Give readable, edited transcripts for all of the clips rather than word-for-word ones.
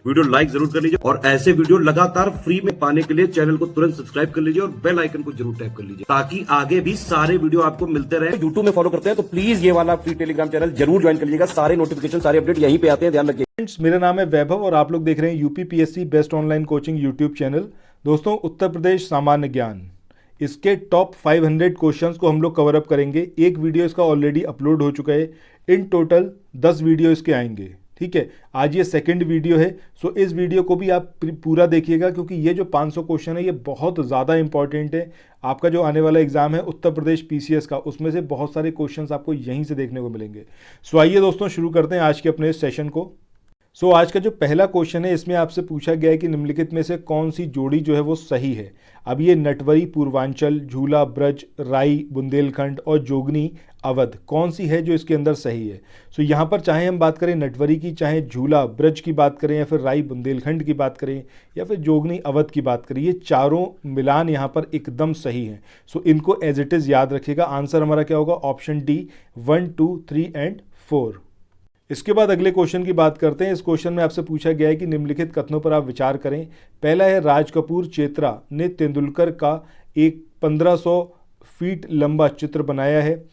Video like जरूर कर लीजिए और ऐसे वीडियो लगातार फ्री में पाने के लिए चैनल को तुरंत सब्सक्राइब कर लीजिए और बेल आइकन को जरूर टैप कर लीजिए ताकि आगे भी सारे वीडियो आपको मिलते रहे। यूट्यूब में फॉलो करते हैं तो प्लीज ये वाला फ्री टेलीग्राम चैनल जरूर ज्वाइन कर लीजिएगा। सारे नोटिफिकेशन सारे अपडेट यहीं पे आते हैं, ध्यान रखिए। फ्रेंड्स, मेरा नाम है वैभव और आप लोग देख रहे हैं UPPSC best online coaching YouTube channel. दोस्तों, उत्तर प्रदेश सामान्य ज्ञान इसके टॉप 500 क्वेश्चंस को हम लोग कवर अप करेंगे। एक वीडियो इसका ऑलरेडी अपलोड हो चुका है। इन टोटल 10 वीडियो इसके आएंगे। ठीक है, आज ये सेकंड वीडियो है। सो इस वीडियो को भी आप पूरा देखिएगा क्योंकि ये जो 500 क्वेश्चन है ये बहुत ज़्यादा इंपॉर्टेंट है। आपका जो आने वाला एग्जाम है उत्तर प्रदेश पीसीएस का, उसमें से बहुत सारे क्वेश्चंस आपको यहीं से देखने को मिलेंगे। सो आइए दोस्तों, शुरू करते हैं आज के अपने सेशन को। आज का जो पहला क्वेश्चन है इसमें आपसे पूछा गया है कि निम्नलिखित में से कौन सी जोड़ी जो है वो सही है। अब ये नटवरी पूर्वांचल, झूला ब्रज, राई बुंदेलखंड और जोगनी अवध कौन सी है जो इसके अंदर सही है। यहाँ पर चाहे हम बात करें नटवरी की, चाहे झूला ब्रज की बात करें, या फिर राई बुंदेलखंड की बात करें, या फिर जोगनी अवध की बात करें, ये चारों मिलान यहाँ पर एकदम सही हैं। इनको एज इट इज़ याद रखिएगा। आंसर हमारा क्या होगा? Option D 1, 2, 3 and 4। इसके बाद अगले क्वेश्चन की बात करते हैं। इस क्वेश्चन में आपसे पूछा गया है कि निम्नलिखित कथनों पर आप विचार करें। पहला है, राज कपूर चेत्रा ने तेंदुलकर का एक 1500 फीट लंबा चित्र बनाया है।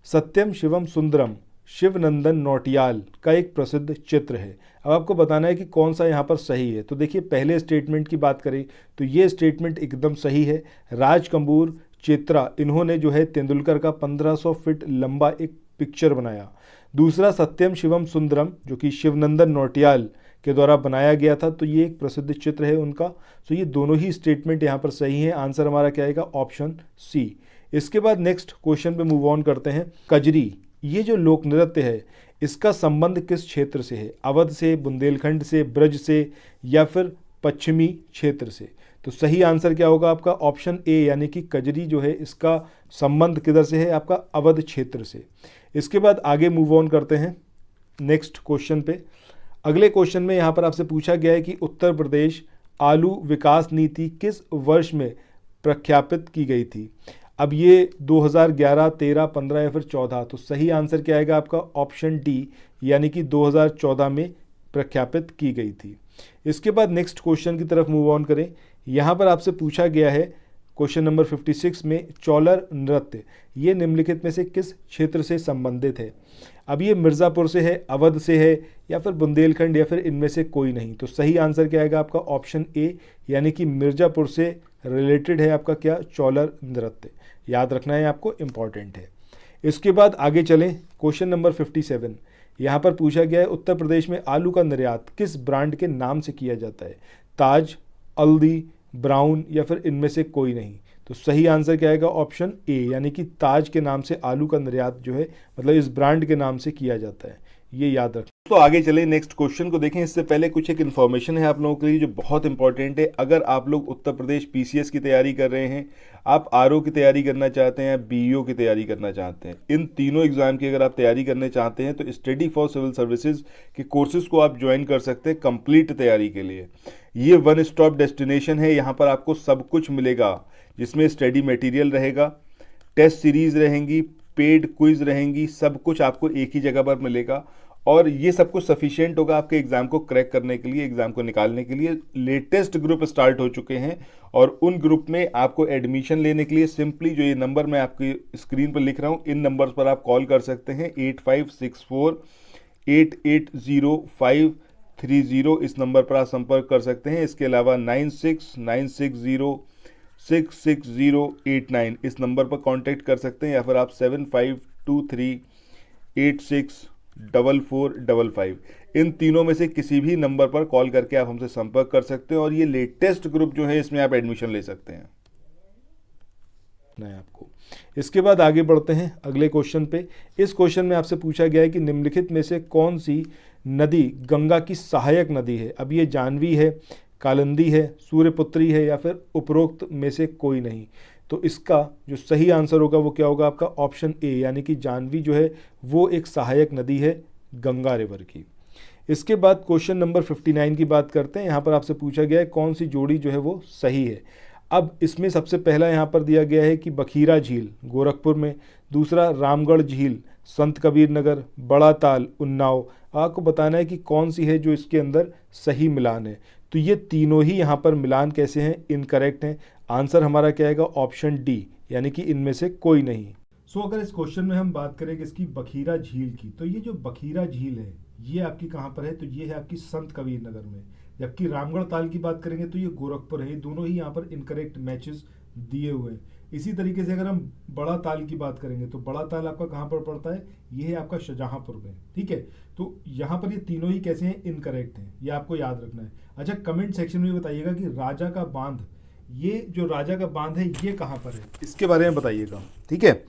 सत्यम शिवम सुंदरम शिवनंदन नौटियाल का एक प्रसिद्ध चित्र है। अब आपको बताना है कि कौन सा यहाँ पर सही है। तो देखिए, पहले स्टेटमेंट की बात करें तो ये स्टेटमेंट एकदम सही है। राज कपूर चेत्रा इन्होंने जो है तेंदुलकर का 1500 फीट लंबा एक पिक्चर बनाया। दूसरा, सत्यम शिवम सुंदरम जो कि शिवनंदन नौटियाल के द्वारा बनाया गया था, तो ये एक प्रसिद्ध चित्र है उनका। ये दोनों ही स्टेटमेंट यहाँ पर सही है। आंसर हमारा क्या आएगा? Option C. इसके बाद नेक्स्ट क्वेश्चन पे मूव ऑन करते हैं। कजरी, ये जो लोक नृत्य है इसका संबंध किस क्षेत्र से है? अवध से, बुंदेलखंड से, ब्रज से, या फिर पश्चिमी क्षेत्र से? तो सही आंसर क्या होगा आपका? ऑप्शन ए, यानी कि कजरी जो है इसका संबंध किधर से है? आपका अवध क्षेत्र से। इसके बाद आगे मूव ऑन करते हैं नेक्स्ट क्वेश्चन पे। अगले क्वेश्चन में यहाँ पर आपसे पूछा गया है कि उत्तर प्रदेश आलू विकास नीति किस वर्ष में प्रख्यापित की गई थी? अब ये 2011, 13, 15 या फिर 14। तो सही आंसर क्या आएगा आपका? ऑप्शन डी, यानी कि 2014 में प्रख्यापित की गई थी। इसके बाद नेक्स्ट क्वेश्चन की तरफ मूव ऑन करें। यहाँ पर आपसे पूछा गया है क्वेश्चन नंबर 56 में, चौलर नृत्य ये निम्नलिखित में से किस क्षेत्र से संबंधित है? अब ये मिर्ज़ापुर से है, अवध से है, या फिर बुंदेलखंड, या फिर इनमें से कोई नहीं। तो सही आंसर क्या आएगा आपका? ऑप्शन ए, यानी कि मिर्ज़ापुर से रिलेटेड है आपका क्या? चौलर नृत्य। याद रखना है आपको, इंपॉर्टेंट है। इसके बाद आगे चलें। क्वेश्चन नंबर 57 यहाँ पर पूछा गया है, उत्तर प्रदेश में आलू का निर्यात किस ब्रांड के नाम से किया जाता है? ताज, हल्दी, ब्राउन, या फिर इनमें से कोई नहीं। तो सही आंसर क्या आएगा? ऑप्शन ए, यानी कि ताज के नाम से आलू का निर्यात जो है मतलब इस ब्रांड के नाम से किया जाता है। ये याद रखें। तो आगे चले नेक्स्ट क्वेश्चन को देखें। इससे पहले कुछ एक इन्फॉर्मेशन है आप लोगों के लिए जो बहुत इंपॉर्टेंट है। अगर आप लोग उत्तर प्रदेश पीसीएस की तैयारी कर रहे हैं, आप आरओ की तैयारी करना चाहते हैं, बीईओ की तैयारी करना चाहते हैं, इन तीनों एग्जाम की अगर आप तैयारी करना चाहते हैं तो स्टडी फॉर सिविल सर्विसेज के कोर्सेज को आप ज्वाइन कर सकते हैं कंप्लीट तैयारी के लिए। ये वन स्टॉप डेस्टिनेशन है। यहाँ पर आपको सब कुछ मिलेगा, जिसमें स्टडी मटेरियल रहेगा, टेस्ट सीरीज रहेंगी, पेड क्विज रहेंगी, सब कुछ आपको एक ही जगह पर मिलेगा। और ये सब कुछ सफिशिएंट होगा आपके एग्जाम को क्रैक करने के लिए, एग्जाम को निकालने के लिए। लेटेस्ट ग्रुप स्टार्ट हो चुके हैं और उन ग्रुप में आपको एडमिशन लेने के लिए सिंपली जो ये नंबर मैं आपकी स्क्रीन पर लिख रहा हूँ, इन नंबर्स पर आप कॉल कर सकते हैं। 8564 880530 इस नंबर पर आप संपर्क कर सकते हैं। इसके अलावा 9696066089 इस नंबर पर कांटेक्ट कर सकते हैं, या फिर आप 7523864455 इन तीनों में से किसी भी नंबर पर कॉल करके आप हमसे संपर्क कर सकते हैं और ये लेटेस्ट ग्रुप जो है इसमें आप एडमिशन ले सकते हैं आपको। इसके बाद आगे बढ़ते हैं अगले क्वेश्चन पे। इस क्वेश्चन में आपसे पूछा गया है कि निम्नलिखित में से कौन सी नदी गंगा की सहायक नदी है? अब ये जानवी है, कालिंदी है, सूर्यपुत्री है, या फिर उपरोक्त में से कोई नहीं। तो इसका जो सही आंसर होगा वो क्या होगा आपका? ऑप्शन ए, यानी कि जानवी जो है वो एक सहायक नदी है गंगा रिवर की। इसके बाद क्वेश्चन नंबर 59 की बात करते हैं। यहाँ पर आपसे पूछा गया है कौन सी जोड़ी जो है वो सही है। अब इसमें सबसे पहला यहाँ पर दिया गया है कि बखीरा झील गोरखपुर में, दूसरा रामगढ़ झील संत कबीर नगर, बड़ा ताल उन्नाव, आपको बताना है कि कौन सी है जो इसके अंदर सही मिलान है। तो ये तीनों ही यहाँ पर मिलान कैसे हैं, इनकरेक्ट हैं। आंसर हमारा क्या आएगा, ऑप्शन डी, यानी कि इनमें से कोई नहीं। अगर इस क्वेश्चन में हम बात करें कि इसकी बखीरा झील की, तो ये जो बखीरा झील है ये आपकी कहाँ पर है, तो ये है आपकी संत कबीर नगर में। जबकि रामगढ़ ताल की बात करेंगे तो ये गोरखपुर है। ये दोनों ही यहाँ पर इनकरेक्ट मैचेस दिए हुए हैं। इसी तरीके से अगर हम बड़ा ताल की बात करेंगे तो बड़ा ताल आपका कहाँ पर पड़ता है, ये है आपका शाहजहांपुर में। ठीक है, तो यहाँ पर ये तीनों ही कैसे हैं, इनकरेक्ट हैं, ये आपको याद रखना है। अच्छा, कमेंट सेक्शन में बताइएगा कि राजा का बांध, ये जो राजा का बांध है ये कहाँ पर है, इसके बारे में बताइएगा। ठीक है,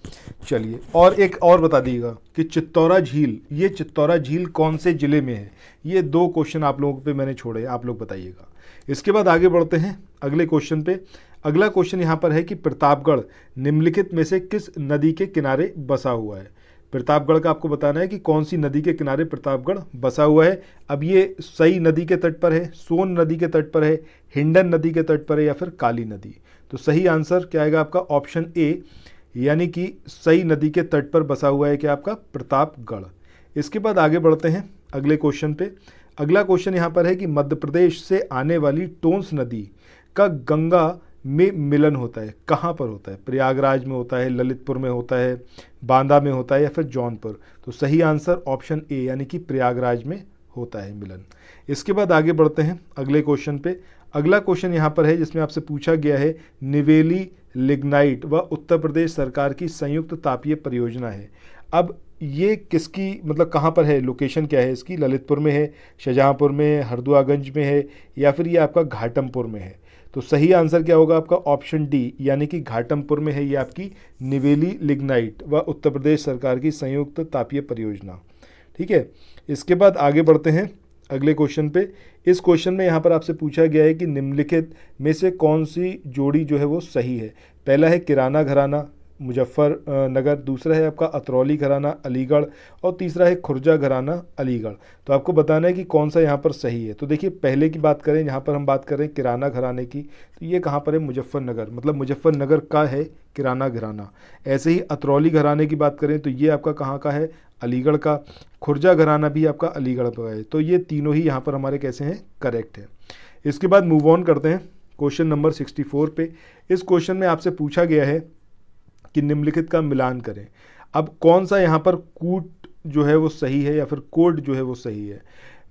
चलिए, और एक और बता दीजिएगा कि चित्तौरा झील, ये चित्तौरा झील कौन से जिले में है। ये 2 क्वेश्चन आप लोगों पे मैंने छोड़े, आप लोग बताइएगा। इसके बाद आगे बढ़ते हैं अगले क्वेश्चन पे। अगला क्वेश्चन यहाँ पर है कि प्रतापगढ़ निम्नलिखित में से किस नदी के किनारे बसा हुआ है। प्रतापगढ़ का आपको बताना है कि कौन सी नदी के किनारे प्रतापगढ़ बसा हुआ है। अब ये सई नदी के तट पर है, सोन नदी के तट पर है, हिंडन नदी के तट पर है, या फिर काली नदी। तो सही आंसर क्या आएगा आपका, ऑप्शन ए, यानी कि सई नदी के तट पर बसा हुआ है क्या आपका प्रतापगढ़। इसके बाद आगे बढ़ते हैं अगले क्वेश्चन पे। अगला क्वेश्चन यहाँ पर है कि मध्य प्रदेश से आने वाली टोंस नदी का गंगा में मिलन होता है, कहाँ पर होता है, प्रयागराज में होता है, ललितपुर में होता है, बांदा में होता है, या फिर जौनपुर। तो सही आंसर ऑप्शन ए, यानी कि प्रयागराज में होता है मिलन। इसके बाद आगे बढ़ते हैं अगले क्वेश्चन पे। अगला क्वेश्चन यहाँ पर है जिसमें आपसे पूछा गया है निवेली लिग्नाइट व उत्तर प्रदेश सरकार की संयुक्त तापीय परियोजना है। अब ये किसकी, मतलब कहाँ पर है, लोकेशन क्या है इसकी, ललितपुर में है, शाहजहांपुर में है, हरदुआगंज में है, या फिर ये आपका घाटमपुर में है। तो सही आंसर क्या होगा आपका, ऑप्शन डी, यानी कि घाटमपुर में है ये आपकी निवेली लिग्नाइट व उत्तर प्रदेश सरकार की संयुक्त तापीय परियोजना। ठीक है, इसके बाद आगे बढ़ते हैं अगले क्वेश्चन पे। इस क्वेश्चन में यहाँ पर आपसे पूछा गया है कि निम्नलिखित में से कौन सी जोड़ी जो है वो सही है। पहला है किराना घराना मुजफ्फरनगर, दूसरा है आपका अतरौली घराना अलीगढ़, और तीसरा है खुर्जा घराना अलीगढ़। तो आपको बताना है कि कौन सा यहाँ पर सही है। तो देखिए, पहले की बात करें, यहाँ पर हम बात करें किराना घराने की, तो ये कहाँ पर है, मुजफ्फरनगर, मतलब मुजफ्फरनगर का है किराना घराना। ऐसे ही अतरौली घराने की बात करें तो ये आपका कहाँ का है, अलीगढ़ का। खुर्जा घराना भी आपका अलीगढ़ का है। तो ये तीनों ही यहाँ पर हमारे कैसे हैं, करेक्ट है। इसके बाद मूव ऑन करते हैं क्वेश्चन नंबर 64 पे। इस क्वेश्चन में आपसे पूछा गया है कि निम्नलिखित का मिलान करें। अब कौन सा यहाँ पर कूट जो है वो सही है, या फिर कोड जो है वो सही है।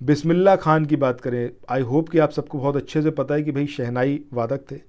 बिस्मिल्ला खान की बात करें, आई होप कि आप सबको बहुत अच्छे से पता है कि भाई शहनाई वादक थे।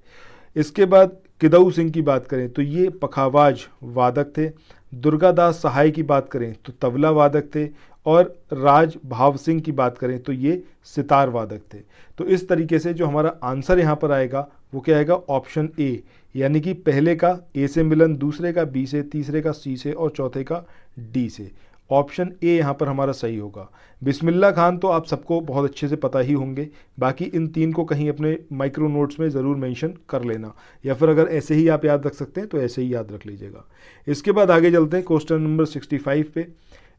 इसके बाद किदऊ सिंह की बात करें तो ये पखावाज वादक थे। दुर्गादास सहाय की बात करें तो तबला वादक थे। और राज भाव सिंह की बात करें तो ये सितार वादक थे। तो इस तरीके से जो हमारा आंसर यहाँ पर आएगा वो क्या आएगा, ऑप्शन ए, यानी कि पहले का ए से मिलन, दूसरे का बी से, तीसरे का सी से, और चौथे का डी से। ऑप्शन ए यहाँ पर हमारा सही होगा। बिस्मिल्ला खान तो आप सबको बहुत अच्छे से पता ही होंगे, बाकी इन 3 को कहीं अपने माइक्रो नोट्स में ज़रूर मेंशन कर लेना, या फिर अगर ऐसे ही आप याद रख सकते हैं तो ऐसे ही याद रख लीजिएगा। इसके बाद आगे चलते हैं क्वेश्चन नंबर 65 पे।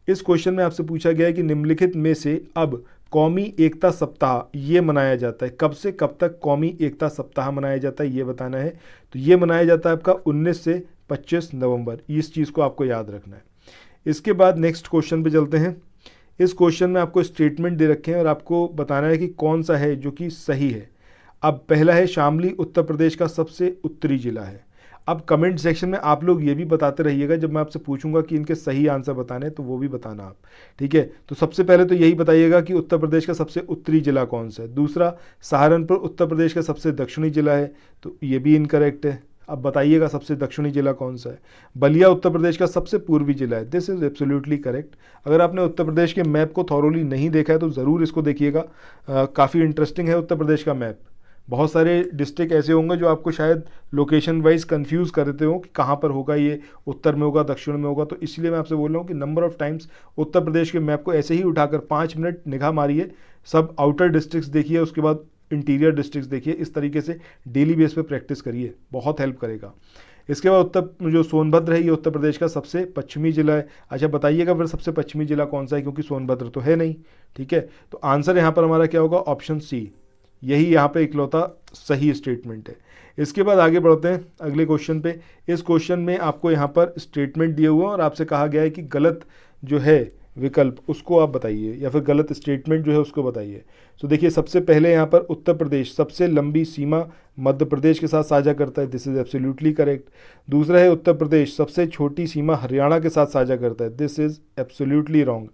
इस क्वेश्चन में आपसे पूछा गया है कि निम्नलिखित में से अब कौमी एकता सप्ताह ये मनाया जाता है, कब से कब तक कौमी एकता सप्ताह मनाया जाता है ये बताना है। तो ये मनाया जाता है आपका 19 से 25 नवंबर, इस चीज़ को आपको याद रखना है। इसके बाद नेक्स्ट क्वेश्चन पे चलते हैं। इस क्वेश्चन में आपको स्टेटमेंट दे रखे हैं और आपको बताना है कि कौन सा है जो कि सही है। अब पहला है शामली उत्तर प्रदेश का सबसे उत्तरी जिला है। अब कमेंट सेक्शन में आप लोग ये भी बताते रहिएगा, जब मैं आपसे पूछूंगा कि इनके सही आंसर बताने तो वो भी बताना आप, ठीक है। तो सबसे पहले तो यही बताइएगा कि उत्तर प्रदेश का सबसे उत्तरी जिला कौन सा है। दूसरा, सहारनपुर उत्तर प्रदेश का सबसे दक्षिणी जिला है, तो ये भी इनकरेक्ट है। अब बताइएगा सबसे दक्षिणी जिला कौन सा है। बलिया उत्तर प्रदेश का सबसे पूर्वी जिला है, दिस इज़ एब्सोल्युटली करेक्ट। अगर आपने उत्तर प्रदेश के मैप को थॉरोली नहीं देखा है तो ज़रूर इसको देखिएगा, काफ़ी इंटरेस्टिंग है उत्तर प्रदेश का मैप। बहुत सारे डिस्ट्रिक्ट ऐसे होंगे जो आपको शायद लोकेशन वाइज कंफ्यूज कर देते हो कि कहाँ पर होगा, ये उत्तर में होगा दक्षिण में होगा। तो इसलिए मैं आपसे बोल रहा हूँ कि number of times Uttar Pradesh के मैप को ऐसे ही उठाकर 5 मिनट निगाह मारिए, सब आउटर डिस्ट्रिक्ट्स देखिए, उसके बाद इंटीरियर डिस्ट्रिक्ट्स देखिए। इस तरीके से डेली बेस पे प्रैक्टिस करिए, बहुत हेल्प करेगा। इसके बाद उत्तर जो सोनभद्र है ये उत्तर प्रदेश का सबसे पश्चिमी जिला है। अच्छा बताइएगा फिर सबसे पश्चिमी जिला कौन सा है, क्योंकि सोनभद्र तो है नहीं, ठीक है। तो आंसर यहाँ पर हमारा क्या होगा, ऑप्शन सी, यही यहाँ पे इकलौता सही स्टेटमेंट है। इसके बाद आगे बढ़ते हैं अगले क्वेश्चन पे। इस क्वेश्चन में आपको यहाँ पर स्टेटमेंट दिए हुए हैं और आपसे कहा गया है कि गलत जो है विकल्प उसको आप बताइए, या फिर गलत स्टेटमेंट जो है उसको बताइए। तो देखिए सबसे पहले यहाँ पर उत्तर प्रदेश सबसे लंबी सीमा मध्य प्रदेश के साथ साझा करता है, दिस इज एब्सोल्युटली करेक्ट। दूसरा है उत्तर प्रदेश सबसे छोटी सीमा हरियाणा के साथ साझा करता है, दिस इज एब्सोल्युटली रॉन्ग।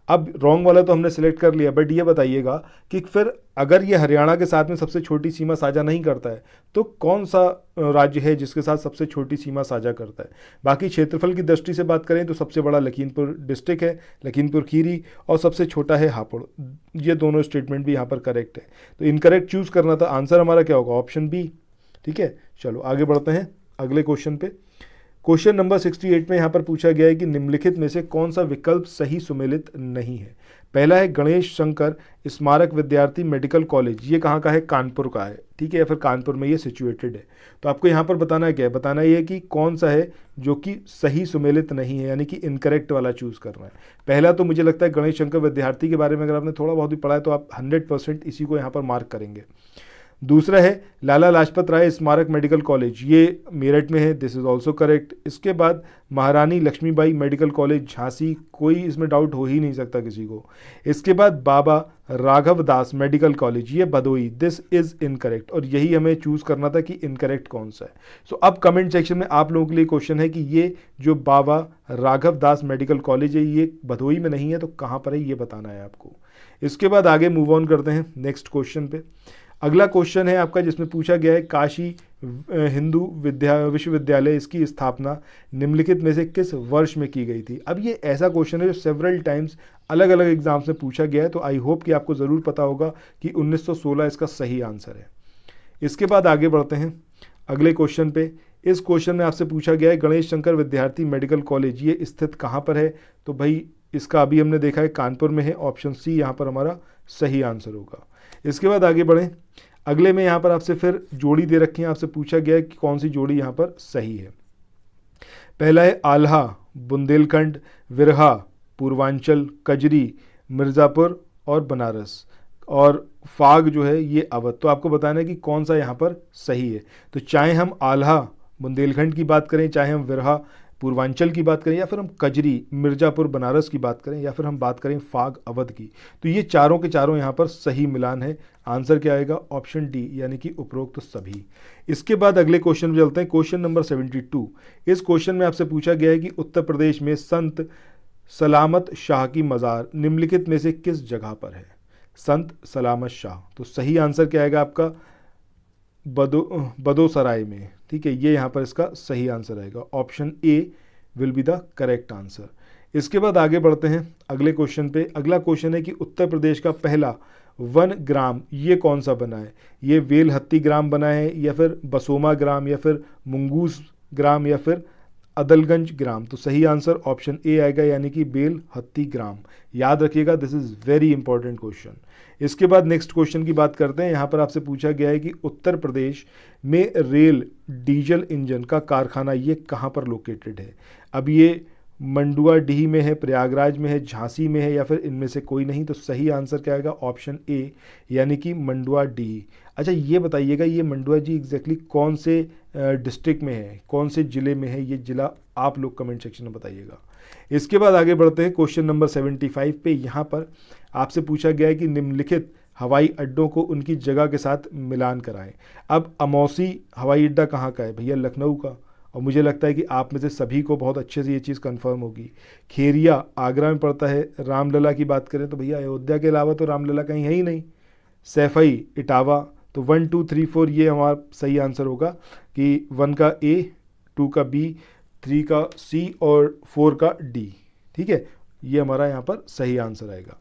अब रॉन्ग वाला तो हमने सेलेक्ट कर लिया, बट ये बताइएगा कि फिर अगर ये हरियाणा के साथ में सबसे छोटी सीमा साझा नहीं करता है तो कौन सा राज्य है जिसके साथ सबसे छोटी सीमा साझा करता है। बाकी क्षेत्रफल की दृष्टि से बात करें तो सबसे बड़ा लखीमपुर डिस्ट्रिक्ट है, लखीमपुर खीरी, और सबसे छोटा है हापुड़। ये दोनों स्टेटमेंट भी यहाँ पर करेक्ट है, तो इनकरेक्ट चूज करना था। आंसर हमारा क्या होगा, ऑप्शन बी। ठीक है, चलो आगे बढ़ते हैं अगले क्वेश्चन पे। क्वेश्चन नंबर 68 में यहाँ पर पूछा गया है कि निम्नलिखित में से कौन सा विकल्प सही सुमेलित नहीं है। पहला है गणेश शंकर स्मारक विद्यार्थी मेडिकल कॉलेज, ये कहाँ का है, कानपुर का है। ठीक है, या फिर कानपुर में ये सिचुएटेड है। तो आपको यहाँ पर बताना क्या है, बताना ये है कि कौन सा है जो कि सही सुमेलित नहीं है, यानी कि इनकरेक्ट वाला चूज करना है। पहला तो मुझे लगता है गणेश शंकर विद्यार्थी के बारे में अगर आपने थोड़ा बहुत भी पढ़ा है तो आप 100% इसी को यहाँ पर मार्क करेंगे। दूसरा है लाला लाजपत राय स्मारक मेडिकल कॉलेज, ये मेरठ में है, दिस इज ऑल्सो करेक्ट। इसके बाद महारानी लक्ष्मीबाई मेडिकल कॉलेज झांसी, कोई इसमें डाउट हो ही नहीं सकता किसी को। इसके बाद बाबा राघव दास मेडिकल कॉलेज, ये भदोई, दिस इज इनकरेक्ट। और यही हमें चूज करना था कि इनकरेक्ट कौन सा है। सो अब कमेंट सेक्शन में आप लोगों के लिए क्वेश्चन है कि ये जो बाबा राघव दास मेडिकल कॉलेज है ये भदोई में नहीं है तो कहाँ पर है, ये बताना है आपको। इसके बाद आगे मूव ऑन करते हैं नेक्स्ट क्वेश्चन पे। अगला क्वेश्चन है आपका जिसमें पूछा गया है काशी हिंदू विश्वविद्यालय, इसकी स्थापना निम्नलिखित में से किस वर्ष में की गई थी। अब ये ऐसा क्वेश्चन है जो सेवरल टाइम्स अलग अलग एग्जाम्स में पूछा गया है, तो आई होप कि आपको ज़रूर पता होगा कि 1916 इसका सही आंसर है। इसके बाद आगे बढ़ते हैं अगले क्वेश्चन पे। इस क्वेश्चन में आपसे पूछा गया है गणेश शंकर विद्यार्थी मेडिकल कॉलेज ये स्थित कहाँ पर है, तो भाई इसका अभी हमने देखा है कानपुर में है, ऑप्शन सी यहाँ पर हमारा सही आंसर होगा। इसके बाद आगे बढ़ें, अगले में यहाँ पर आपसे फिर जोड़ी दे रखी है, आपसे पूछा गया है कि कौन सी जोड़ी यहाँ पर सही है। पहला है आल्हा बुंदेलखंड, विरहा पूर्वांचल, कजरी मिर्ज़ापुर और बनारस, और फाग जो है ये अवध। तो आपको बताना है कि कौन सा यहाँ पर सही है। तो चाहे हम आल्हा बुंदेलखंड की बात करें, चाहे हम विरहा पूर्वांचल की बात करें, या फिर हम कजरी मिर्ज़ापुर बनारस की बात करें, या फिर हम बात करें फाग अवध की, तो ये चारों के चारों यहाँ पर सही मिलान है। आंसर क्या आएगा, ऑप्शन डी, यानी कि उपरोक्त तो सभी। इसके बाद अगले क्वेश्चन में चलते हैं, क्वेश्चन नंबर 72। इस क्वेश्चन में आपसे पूछा गया है कि उत्तर प्रदेश में संत सलामत शाह की मज़ार निम्नलिखित में से किस जगह पर है। संत सलामत शाह, तो सही आंसर क्या आएगा आपका, बदोसराय में। ठीक है, ये यहाँ पर इसका सही आंसर आएगा, option A will be the correct answer. इसके बाद आगे बढ़ते हैं अगले क्वेश्चन पे। अगला क्वेश्चन है कि उत्तर प्रदेश का पहला वन ग्राम ये कौन सा बना है, ये वेलहत्ती ग्राम बना है, या फिर बसोमा ग्राम, या फिर मुंगूस ग्राम, या फिर अदलगंज ग्राम। तो सही आंसर ऑप्शन ए आएगा, यानी कि बेलहत्ती ग्राम। याद रखिएगा, this is very important question. इसके बाद नेक्स्ट क्वेश्चन की बात करते हैं। यहाँ पर आपसे पूछा गया है कि उत्तर प्रदेश में रेल डीजल इंजन का कारखाना ये कहाँ पर लोकेटेड है। अब ये मंडुआडीह में है, प्रयागराज में है, झांसी में है, या फिर इनमें से कोई नहीं। तो सही आंसर क्या आएगा, ऑप्शन ए, यानी कि मंडुआडीह। अच्छा ये बताइएगा, ये मंडुआ जी एग्जैक्टली कौन से डिस्ट्रिक्ट में है, कौन से ज़िले में है, ये ज़िला आप लोग कमेंट सेक्शन में बताइएगा। इसके बाद आगे बढ़ते हैं क्वेश्चन नंबर 75 पे। यहाँ पर आपसे पूछा गया है कि निम्नलिखित हवाई अड्डों को उनकी जगह के साथ मिलान कराएं। अब अमौसी हवाई अड्डा कहाँ का है भैया, लखनऊ का, और मुझे लगता है कि आप में से सभी को बहुत अच्छे से ये चीज़ कंफर्म होगी। खेरिया आगरा में पड़ता है। रामलला की बात करें तो भैया अयोध्या के अलावा तो रामलला कहीं है ही नहीं। सैफई इटावा, तो 1 2 3 4 ये हमारा सही आंसर होगा कि 1 का ए, 2 का बी, 3 का सी और 4 का डी। ठीक है, ये हमारा यहाँ पर सही आंसर आएगा।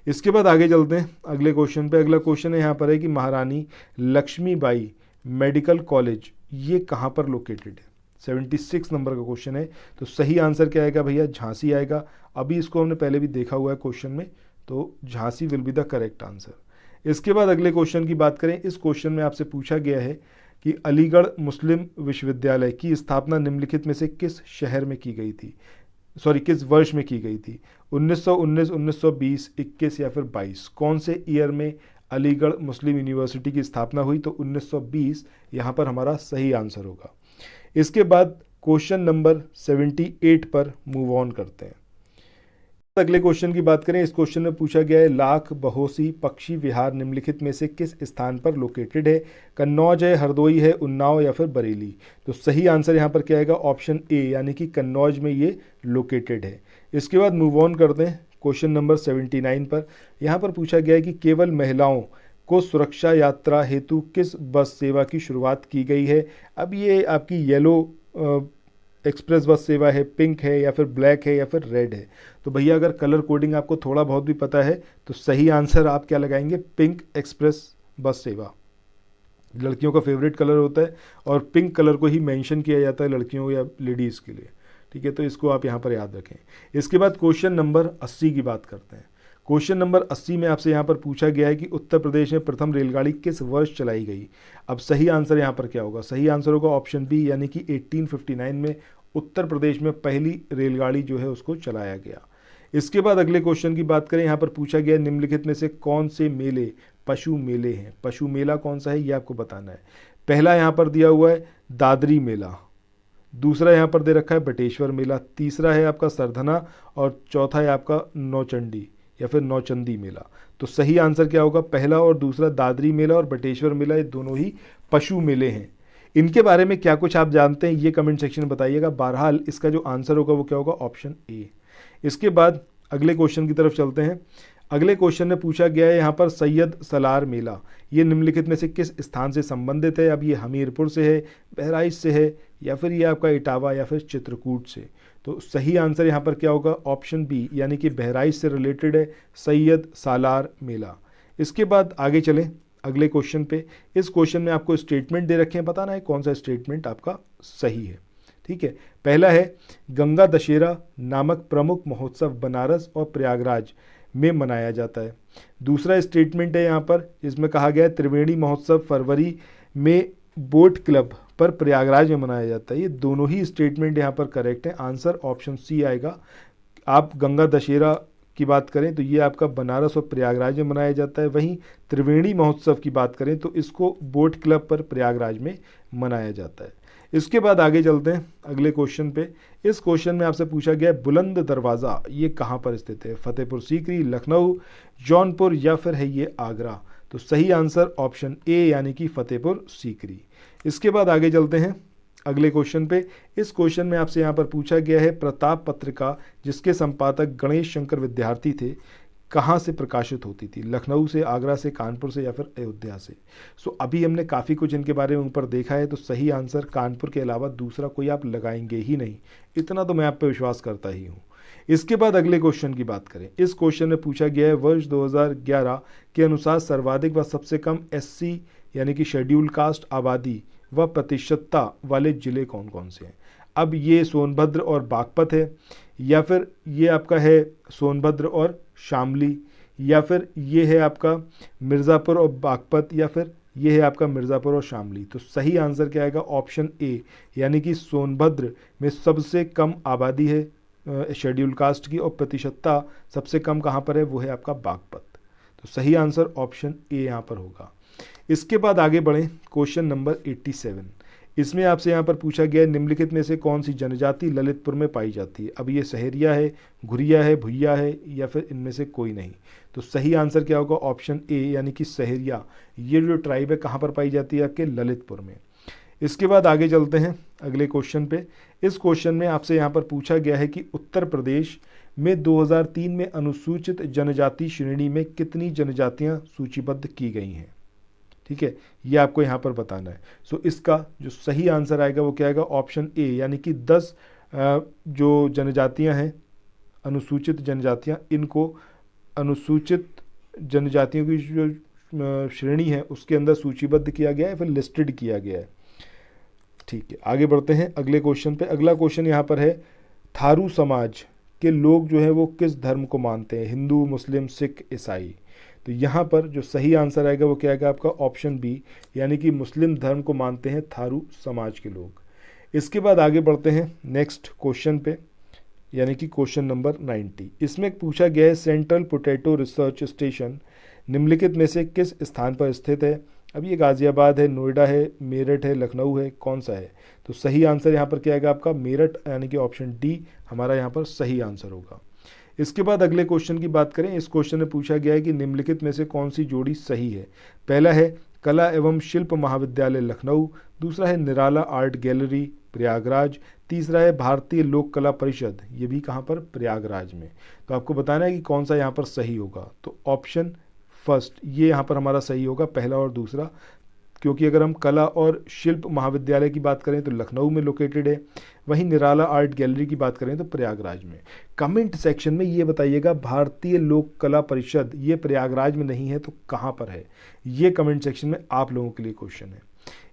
इसके बाद आगे चलते हैं अगले क्वेश्चन पे। अगला क्वेश्चन है यहाँ पर है कि महारानी लक्ष्मीबाई मेडिकल कॉलेज ये कहाँ पर लोकेटेड है। 76 नंबर का क्वेश्चन है, तो सही आंसर क्या आएगा भैया, झांसी आएगा। अभी इसको हमने पहले भी देखा हुआ है क्वेश्चन में, तो Jhansi will be the correct answer. इसके बाद अगले क्वेश्चन की बात करें। इस क्वेश्चन में आपसे पूछा गया है कि अलीगढ़ मुस्लिम विश्वविद्यालय की स्थापना निम्नलिखित में से किस शहर में की गई थी, सॉरी किस वर्ष में की गई थी। 1919, 1920, 21 या फिर 22, कौन से ईयर में अलीगढ़ मुस्लिम यूनिवर्सिटी की स्थापना हुई। तो 1920 यहाँ पर हमारा सही आंसर होगा। इसके बाद क्वेश्चन नंबर 78 पर मूव ऑन करते हैं। अगले क्वेश्चन की बात करें, इस क्वेश्चन में पूछा गया है लाख बहोसी पक्षी विहार निम्नलिखित में से किस स्थान पर लोकेटेड है? कन्नौज है, हरदोई है, उन्नाव या फिर बरेली? तो सही आंसर यहाँ पर क्या आएगा? ऑप्शन ए यानी कि कन्नौज में ये लोकेटेड है। इसके बाद मूव ऑन करते हैं क्वेश्चन नंबर 79 पर। यहाँ पर पूछा गया है कि केवल महिलाओं को सुरक्षा यात्रा हेतु किस बस सेवा की शुरुआत की गई है? अब ये आपकी येलो एक्सप्रेस बस सेवा है, पिंक है या फिर ब्लैक है या फिर रेड है? तो भैया अगर कलर कोडिंग आपको थोड़ा बहुत भी पता है तो सही आंसर आप क्या लगाएंगे? पिंक एक्सप्रेस बस सेवा। लड़कियों का फेवरेट कलर होता है और पिंक कलर को ही मेंशन किया जाता है लड़कियों या लेडीज़ के लिए, ठीक है? तो इसको आप यहाँ पर याद रखें। इसके बाद क्वेश्चन नंबर 80 की बात करते हैं। क्वेश्चन नंबर 80 में आपसे यहाँ पर पूछा गया है कि उत्तर प्रदेश में प्रथम रेलगाड़ी किस वर्ष चलाई गई? अब सही आंसर यहाँ पर क्या होगा? सही आंसर होगा ऑप्शन बी यानी कि 1859 में उत्तर प्रदेश में पहली रेलगाड़ी जो है उसको चलाया गया। इसके बाद अगले क्वेश्चन की बात करें, यहाँ पर पूछा गया निम्नलिखित में से कौन से मेले पशु मेले हैं? पशु मेला कौन सा है ये आपको बताना है। पहला यहाँ पर दिया हुआ है दादरी मेला, दूसरा यहाँ पर दे रखा है बटेश्वर मेला, तीसरा है आपका सरधना और चौथा है आपका नौचंडी या फिर नौचंदी मेला। तो सही आंसर क्या होगा? पहला और दूसरा दादरी मेला और बटेश्वर मेला, ये दोनों ही पशु मेले हैं। इनके बारे में क्या कुछ आप जानते हैं ये कमेंट सेक्शन में बताइएगा। बहरहाल इसका जो आंसर होगा वो क्या होगा? Option A. इसके बाद अगले क्वेश्चन की तरफ चलते हैं। अगले क्वेश्चन में पूछा गया है यहाँ पर सैयद सलार मेला ये निम्नलिखित में से किस स्थान से संबंधित है? अब ये हमीरपुर से है, बहराइच से है या फिर ये आपका इटावा या फिर चित्रकूट से? तो सही आंसर यहाँ पर क्या होगा? ऑप्शन बी यानी कि बहराइच से रिलेटेड है सैयद सालार मेला। इसके बाद आगे चलें अगले क्वेश्चन पे। इस क्वेश्चन में आपको स्टेटमेंट दे रखे हैं, बताना है कौन सा स्टेटमेंट आपका सही है, ठीक है? पहला है गंगा दशहरा नामक प्रमुख महोत्सव बनारस और प्रयागराज में मनाया जाता है। दूसरा स्टेटमेंट है यहाँ पर जिसमें कहा गया है त्रिवेणी महोत्सव फरवरी में बोट क्लब पर प्रयागराज में मनाया जाता है। ये दोनों ही स्टेटमेंट यहाँ पर करेक्ट है। आंसर ऑप्शन सी आएगा। आप गंगा दशहरा की बात करें तो ये आपका बनारस और प्रयागराज में मनाया जाता है, वहीं त्रिवेणी महोत्सव की बात करें तो इसको बोट क्लब पर प्रयागराज में मनाया जाता है। इसके बाद आगे चलते हैं अगले क्वेश्चन पे। इस क्वेश्चन में आपसे पूछा गया है बुलंद दरवाज़ा ये कहाँ पर स्थित है? फतेहपुर सीकरी, लखनऊ, जौनपुर या फिर है ये आगरा? तो सही आंसर ऑप्शन ए यानी कि फतेहपुर सीकरी। इसके बाद आगे चलते हैं अगले क्वेश्चन पे। इस क्वेश्चन में आपसे यहाँ पर पूछा गया है प्रताप पत्रिका जिसके संपादक गणेश शंकर विद्यार्थी थे कहाँ से प्रकाशित होती थी? लखनऊ से, आगरा से, कानपुर से या फिर अयोध्या से? सो अभी हमने काफ़ी कुछ इनके बारे में ऊपर देखा है, तो सही आंसर कानपुर के अलावा दूसरा कोई आप लगाएंगे ही नहीं, इतना तो मैं आप पे विश्वास करता ही हूँ। इसके बाद अगले क्वेश्चन की बात करें। इस क्वेश्चन में पूछा गया है वर्ष 2011 के अनुसार सर्वाधिक व सबसे कम एससी यानी कि शेड्यूल कास्ट आबादी व प्रतिशतता वाले जिले कौन कौन से हैं? अब ये सोनभद्र और बागपत है या फिर ये आपका है सोनभद्र और शामली या फिर ये है आपका मिर्ज़ापुर और बागपत या फिर ये है आपका मिर्ज़ापुर और शामली? तो सही आंसर क्या आएगा? ऑप्शन ए यानी कि सोनभद्र में सबसे कम आबादी है शेड्यूल कास्ट की और प्रतिशतता सबसे कम कहाँ पर है? वो है आपका बागपत। तो सही आंसर ऑप्शन ए यहाँ पर होगा। इसके बाद आगे बढ़ें क्वेश्चन नंबर 87। इसमें आपसे यहाँ पर पूछा गया है निम्नलिखित में से कौन सी जनजाति ललितपुर में पाई जाती है? अब ये सहरिया है, घुरिया है, भुइया है या फिर इनमें से कोई नहीं? तो सही आंसर क्या होगा? ऑप्शन ए यानी कि सहरिया। ये जो ट्राइब है कहाँ पर पाई जाती है? आपके ललितपुर में। इसके बाद आगे चलते हैं अगले क्वेश्चन पे। इस क्वेश्चन में आपसे यहाँ पर पूछा गया है कि उत्तर प्रदेश में 2003 में अनुसूचित जनजाति श्रेणी में कितनी जनजातियाँ सूचीबद्ध की गई हैं? ठीक है, ये आपको यहाँ पर बताना है। सो इसका जो सही आंसर आएगा वो क्या आएगा? ऑप्शन ए यानी कि 10 जो जनजातियाँ हैं अनुसूचित जनजातियाँ, इनको अनुसूचित जनजातियों की जो श्रेणी है उसके अंदर सूचीबद्ध किया गया है, फिर लिस्टेड किया गया है। ठीक है, आगे बढ़ते हैं अगले क्वेश्चन पे। अगला क्वेश्चन यहाँ पर है थारू समाज के लोग जो है वो किस धर्म को मानते हैं? हिंदू, मुस्लिम, सिख, ईसाई? तो यहाँ पर जो सही आंसर आएगा वो क्या आएगा? आपका ऑप्शन बी यानी कि मुस्लिम धर्म को मानते हैं थारू समाज के लोग। इसके बाद आगे बढ़ते हैं नेक्स्ट क्वेश्चन पे यानी कि क्वेश्चन नंबर 90। इसमें पूछा गया है सेंट्रल पोटैटो रिसर्च स्टेशन निम्नलिखित में से किस स्थान पर स्थित है? अब ये गाज़ियाबाद है, नोएडा है, मेरठ है, लखनऊ है, कौन सा है? तो सही आंसर यहाँ पर क्या आएगा? आपका मेरठ यानी कि ऑप्शन डी हमारा यहाँ पर सही आंसर होगा। इसके बाद अगले क्वेश्चन की बात करें। इस क्वेश्चन में पूछा गया है कि निम्नलिखित में से कौन सी जोड़ी सही है। पहला है कला एवं शिल्प महाविद्यालय लखनऊ, दूसरा है निराला आर्ट गैलरी प्रयागराज, तीसरा है भारतीय लोक कला परिषद, ये भी कहाँ पर, प्रयागराज में। तो आपको बताना है कि कौन सा यहाँ पर सही होगा। तो ऑप्शन फर्स्ट ये यहाँ पर हमारा सही होगा, पहला और दूसरा, क्योंकि अगर हम कला और शिल्प महाविद्यालय की बात करें तो लखनऊ में लोकेटेड है, वहीं निराला आर्ट गैलरी की बात करें तो प्रयागराज में। कमेंट सेक्शन में ये बताइएगा भारतीय लोक कला परिषद ये प्रयागराज में नहीं है तो कहाँ पर है, ये कमेंट सेक्शन में आप लोगों के लिए क्वेश्चन है।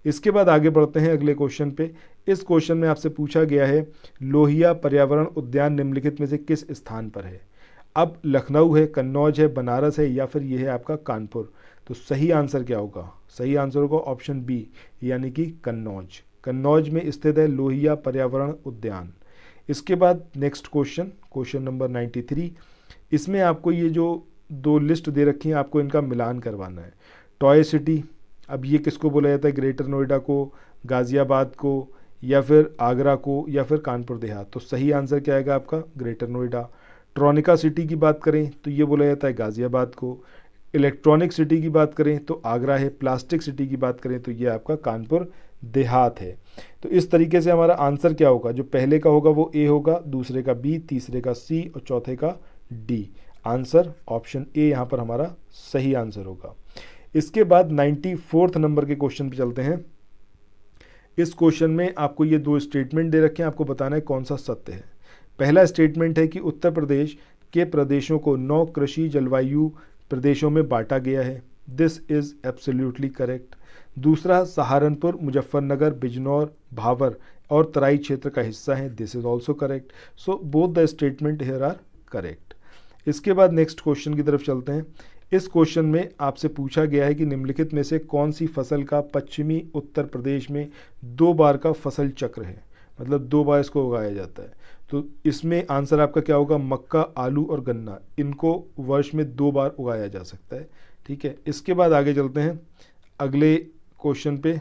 इसके बाद आगे बढ़ते हैं अगले क्वेश्चन पे। इस क्वेश्चन में आपसे पूछा गया है लोहिया पर्यावरण उद्यान निम्नलिखित में से किस स्थान पर है। अब लखनऊ है, कन्नौज है, बनारस है या फिर यह है आपका कानपुर। तो सही आंसर क्या होगा, सही आंसर होगा ऑप्शन बी यानी कि कन्नौज। कन्नौज में स्थित है लोहिया पर्यावरण उद्यान। इसके बाद नेक्स्ट क्वेश्चन, क्वेश्चन नंबर 93। इसमें आपको ये जो दो लिस्ट दे रखी हैं आपको इनका मिलान करवाना है। टॉय सिटी, अब ये किसको बोला जाता है, ग्रेटर नोएडा को, गाज़ियाबाद को, या फिर आगरा को, या फिर कानपुर देहात। तो सही आंसर क्या आएगा आपका, ग्रेटर नोएडा। ट्रॉनिका सिटी की बात करें तो ये बोला जाता है गाज़ियाबाद को। इलेक्ट्रॉनिक सिटी की बात करें तो आगरा है। प्लास्टिक सिटी की बात करें तो ये आपका कानपुर देहात है। तो इस तरीके से हमारा आंसर क्या होगा, जो पहले का होगा वो ए होगा, दूसरे का बी, तीसरे का सी और चौथे का डी। आंसर ऑप्शन ए यहाँ पर हमारा सही आंसर होगा। इसके बाद 94 नंबर के क्वेश्चन पे चलते हैं। इस क्वेश्चन में आपको ये दो स्टेटमेंट दे रखे हैं, आपको बताना है कौन सा सत्य है। पहला स्टेटमेंट है कि उत्तर प्रदेश के प्रदेशों को 9 कृषि जलवायु प्रदेशों में बांटा गया है, दिस इज एब्सोल्युटली करेक्ट। दूसरा, सहारनपुर, मुजफ्फरनगर, बिजनौर, भावर और तराई क्षेत्र का हिस्सा है, this is also correct. So both the statement here are correct. इसके बाद नेक्स्ट क्वेश्चन की तरफ चलते हैं। इस क्वेश्चन में आपसे पूछा गया है कि निम्नलिखित में से कौन सी फसल का पश्चिमी उत्तर प्रदेश में 2 बार का फसल चक्र है, मतलब 2 बार इसको उगाया जाता है। तो इसमें आंसर आपका क्या होगा, मक्का, आलू और गन्ना, इनको वर्ष में 2 बार उगाया जा सकता है। ठीक है, इसके बाद आगे चलते हैं अगले क्वेश्चन पे।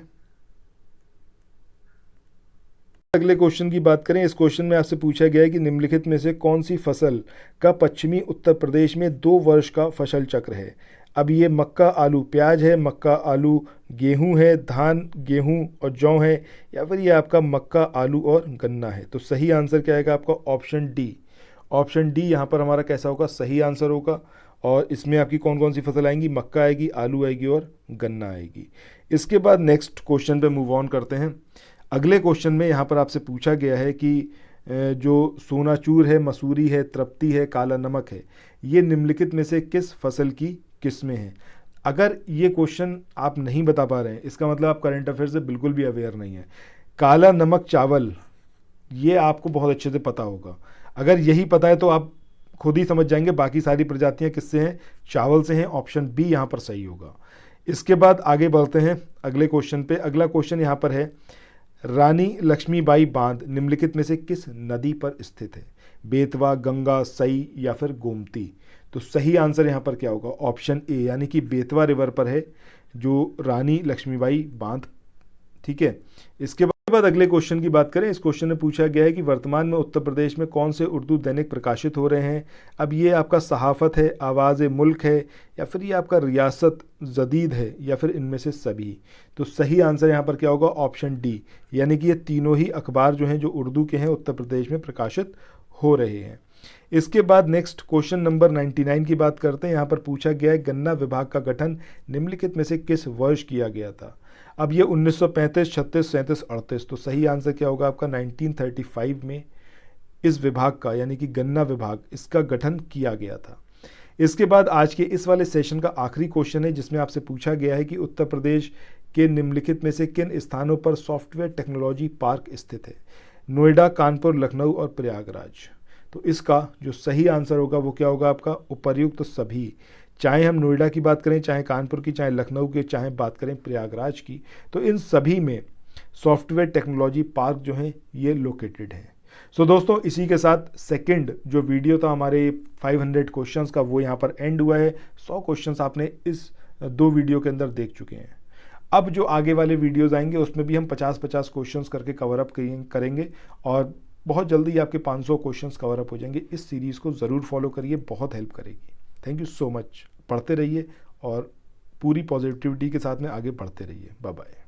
अगले क्वेश्चन की बात करें। इस क्वेश्चन में आपसे पूछा गया है कि निम्नलिखित में से कौन सी फसल का पश्चिमी उत्तर प्रदेश में 2 वर्ष का फसल चक्र है। अब ये मक्का, आलू, प्याज है, मक्का, आलू, गेहूं है, धान, गेहूं और जौ है, या फिर ये आपका मक्का, आलू और गन्ना है। तो सही आंसर क्या आएगा आपका, ऑप्शन डी। ऑप्शन डी यहाँ पर हमारा कैसा होगा, सही आंसर होगा। और इसमें आपकी कौन कौन सी फसल आएंगी, मक्का आएगी, आलू आएगी और गन्ना आएगी। इसके बाद नेक्स्ट क्वेश्चन पे मूव ऑन करते हैं। अगले क्वेश्चन में यहाँ पर आपसे पूछा गया है कि जो सोनाचूर है, मसूरी है, तृप्ति है, काला नमक है, ये निम्नलिखित में से किस फसल की किस्में हैं। अगर ये क्वेश्चन आप नहीं बता पा रहे हैं इसका मतलब आप करंट अफेयर से बिल्कुल भी अवेयर नहीं है। काला नमक चावल ये आपको बहुत अच्छे से पता होगा, अगर यही पता है तो आप खुद ही समझ जाएंगे बाकी सारी प्रजातियां किससे हैं, चावल से हैं। ऑप्शन बी यहाँ पर सही होगा। इसके बाद आगे बढ़ते हैं अगले क्वेश्चन पे। अगला क्वेश्चन यहाँ पर है, रानी लक्ष्मीबाई बांध निम्नलिखित में से किस नदी पर स्थित है, बेतवा, गंगा, सई या फिर गोमती। तो सही आंसर यहाँ पर क्या होगा, ऑप्शन ए यानी कि बेतवा रिवर पर है जो रानी लक्ष्मीबाई बांध। ठीक है, इसके बाद अगले क्वेश्चन की बात करें। इस क्वेश्चन में पूछा गया है कि वर्तमान में उत्तर प्रदेश में कौन से उर्दू दैनिक प्रकाशित हो रहे हैं। अब ये आपका सहाफ़त है, आवाज़ मुल्क है, या फिर ये आपका रियासत जदीद है, या फिर इनमें से सभी। तो सही आंसर यहाँ पर क्या होगा, ऑप्शन डी यानी कि ये तीनों ही अखबार जो हैं जो उर्दू के हैं उत्तर प्रदेश में प्रकाशित हो रहे हैं। इसके बाद नेक्स्ट क्वेश्चन नंबर 99 की बात करते हैं। यहाँ पर पूछा गया है गन्ना विभाग का गठन निम्नलिखित में से किस वर्ष किया गया था। अब ये 1935, 36, 37, 38। तो सही आंसर क्या होगा आपका, 1935 में इस विभाग का यानी कि गन्ना विभाग इसका गठन किया गया था। इसके बाद आज के इस वाले सेशन का आखिरी क्वेश्चन है जिसमें आपसे पूछा गया है कि उत्तर प्रदेश के निम्नलिखित में से किन स्थानों पर सॉफ्टवेयर टेक्नोलॉजी पार्क स्थित है, नोएडा, कानपुर, लखनऊ और प्रयागराज। तो इसका जो सही आंसर होगा वो क्या होगा आपका, उपर्युक्त सभी। चाहे हम नोएडा की बात करें, चाहे कानपुर की, चाहे लखनऊ की, चाहे बात करें प्रयागराज की, तो इन सभी में सॉफ्टवेयर टेक्नोलॉजी पार्क जो हैं ये लोकेटेड हैं। सो दोस्तों, इसी के साथ सेकंड जो वीडियो था हमारे 500 क्वेश्चंस का वो यहाँ पर एंड हुआ है। 100 क्वेश्चंस आपने इस 2 वीडियो के अंदर देख चुके हैं। अब जो आगे वाले वीडियोज़ आएंगे उसमें भी हम 50-50 क्वेश्चंस करके कवर अप करेंगे और बहुत जल्दी आपके 500 क्वेश्चंस कवर अप हो जाएंगे। इस सीरीज़ को ज़रूर फॉलो करिए, बहुत हेल्प करेगी। Thank you so much. पढ़ते रहिए और पूरी पॉजिटिविटी के साथ में आगे बढ़ते रहिए। Bye bye.